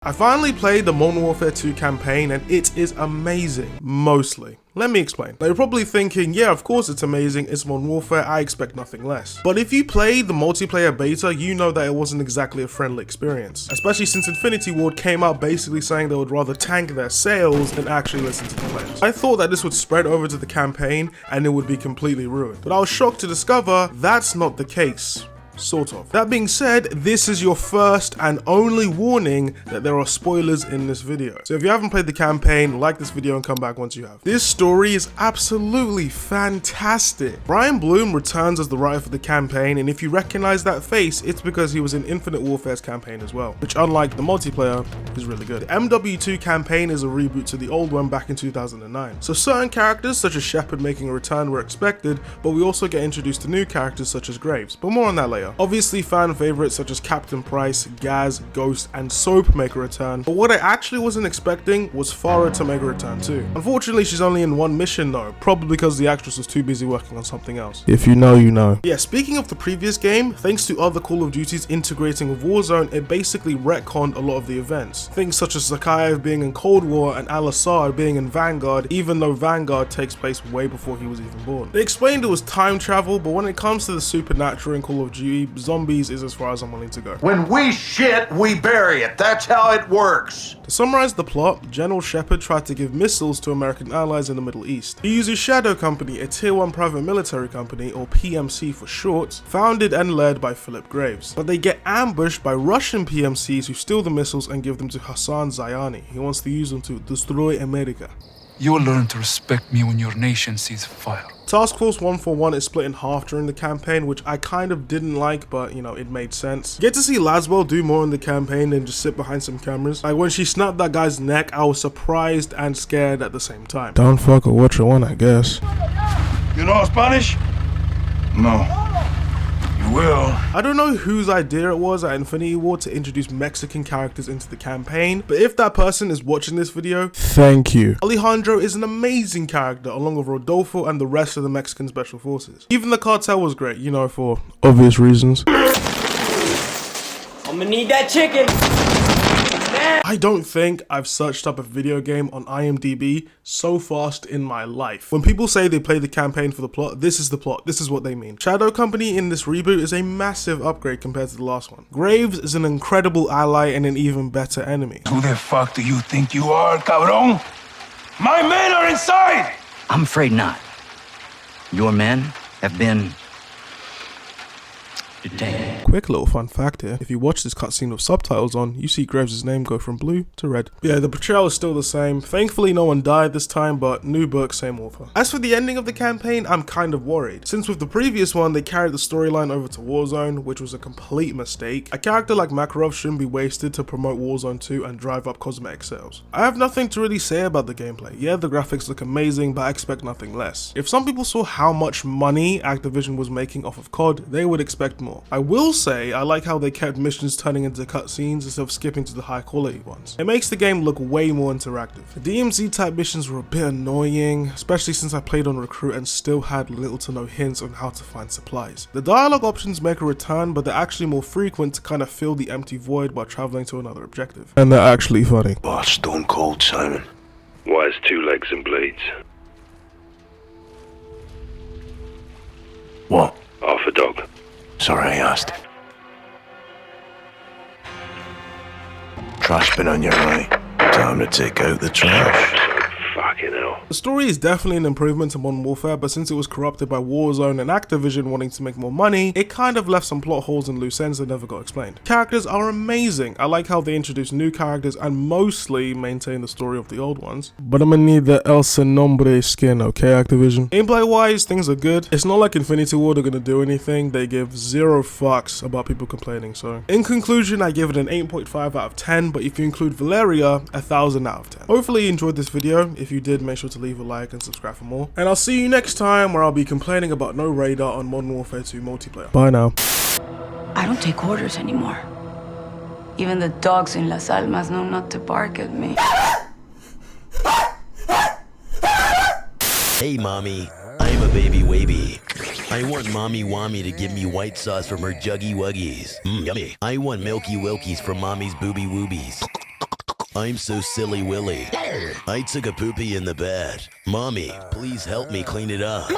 I finally played the Modern Warfare 2 campaign and it is amazing, mostly. Let me explain. Now you're probably thinking, yeah, of course it's amazing, it's Modern Warfare, I expect nothing less. But if you played the multiplayer beta, you know that it wasn't exactly a friendly experience. Especially since Infinity Ward came out basically saying they would rather tank their sales than actually listen to the players. I thought that this would spread over to the campaign and it would be completely ruined. But I was shocked to discover that's not the case. Sort of. That being said, this is your first and only warning that there are spoilers in this video. So if you haven't played the campaign, like this video and come back once you have. This story is absolutely fantastic. Brian Bloom returns as the writer for the campaign, and if you recognize that face, it's because he was in Infinite Warfare's campaign as well, which unlike the multiplayer, is really good. The MW2 campaign is a reboot to the old one back in 2009. So certain characters such as Shepard making a return were expected, but we also get introduced to new characters such as Graves, but more on that later. Obviously fan favorites such as Captain Price, Gaz, Ghost and Soap make a return, but what I actually wasn't expecting was Farah to make a return too. Unfortunately she's only in one mission though, probably because the actress was too busy working on something else. If you know, you know. Yeah, speaking of the previous game, thanks to other Call of Duties integrating with Warzone, it basically retconned a lot of the events. Things such as Zakhaev being in Cold War and Al-Assad being in Vanguard, even though Vanguard takes place way before he was even born. They explained it was time travel, but when it comes to the supernatural in Call of Duty, zombies is as far as I'm willing to go. When we shit, we bury it. That's how it works. To summarize the plot, General Shepard tried to give missiles to American allies in the Middle East. He uses Shadow Company, a tier 1 private military company, or PMC for short, founded and led by Philip Graves. But they get ambushed by Russian PMCs who steal the missiles and give them to Hassan Zyani. He wants to use them to destroy America. You will learn to respect me when your nation sees fire. Task Force 141 is split in half during the campaign, which I kind of didn't like, but you know, it made sense. Get to see Laswell do more in the campaign than just sit behind some cameras. Like when she snapped that guy's neck, I was surprised and scared at the same time. Don't fuck with what you want, I guess. You know Spanish? No. You will. I don't know whose idea it was at Infinity Ward to introduce Mexican characters into the campaign, but if that person is watching this video, thank you. Alejandro is an amazing character along with Rodolfo and the rest of the Mexican Special Forces. Even the cartel was great, you know, for obvious reasons. I'm gonna need that chicken. I don't think I've searched up a video game on IMDb so fast in my life. When people say they play the campaign for the plot, this is the plot. This is what they mean. Shadow Company in this reboot is a massive upgrade compared to the last one. Graves is an incredible ally and an even better enemy. Who the fuck do you think you are, cabrón? My men are inside! I'm afraid not. Your men have been detained. Quick little fun fact here, if you watch this cutscene with subtitles on, you see Graves' name go from blue to red. Yeah, the portrayal is still the same. Thankfully no one died this time, but new book, same author. As for the ending of the campaign, I'm kind of worried. Since with the previous one, they carried the storyline over to Warzone, which was a complete mistake. A character like Makarov shouldn't be wasted to promote Warzone 2 and drive up cosmetic sales. I have nothing to really say about the gameplay. Yeah, the graphics look amazing, but I expect nothing less. If some people saw how much money Activision was making off of COD, they would expect more. I will say I like how they kept missions turning into cutscenes instead of skipping to the high quality ones. It makes the game look way more interactive. The DMZ type missions were a bit annoying, especially since I played on Recruit and still had little to no hints on how to find supplies. The dialogue options make a return, but they're actually more frequent to kind of fill the empty void while traveling to another objective. And they're actually funny. Oh, stone cold, Simon. Why has 2 legs and bleeds? What? Half a dog. Sorry I asked. Trash bin on your right. Time to take out the trash. Fucking hell. The story is definitely an improvement to Modern Warfare, but since it was corrupted by Warzone and Activision wanting to make more money, it kind of left some plot holes and loose ends that never got explained. Characters are amazing. I like how they introduce new characters and mostly maintain the story of the old ones. But I'm gonna need the El Nombre skin, okay, Activision? Gameplay wise, things are good. It's not like Infinity Ward are gonna do anything. They give 0 fucks about people complaining, so. In conclusion, I give it an 8.5 out of 10, but if you include Valeria, 1000 out of 10. Hopefully you enjoyed this video. If you did, make sure to leave a like and subscribe for more. And I'll see you next time where I'll be complaining about no radar on Modern Warfare 2 multiplayer. Bye now. I don't take orders anymore. Even the dogs in Las Almas know not to bark at me. Hey mommy, I'm a baby wavy. I want mommy Wami to give me white sauce from her juggy wuggies. Yummy. I want milky wilkies from mommy's booby woobies. I'm so silly willy. I took a poopy in the bed. Mommy, please help me clean it up.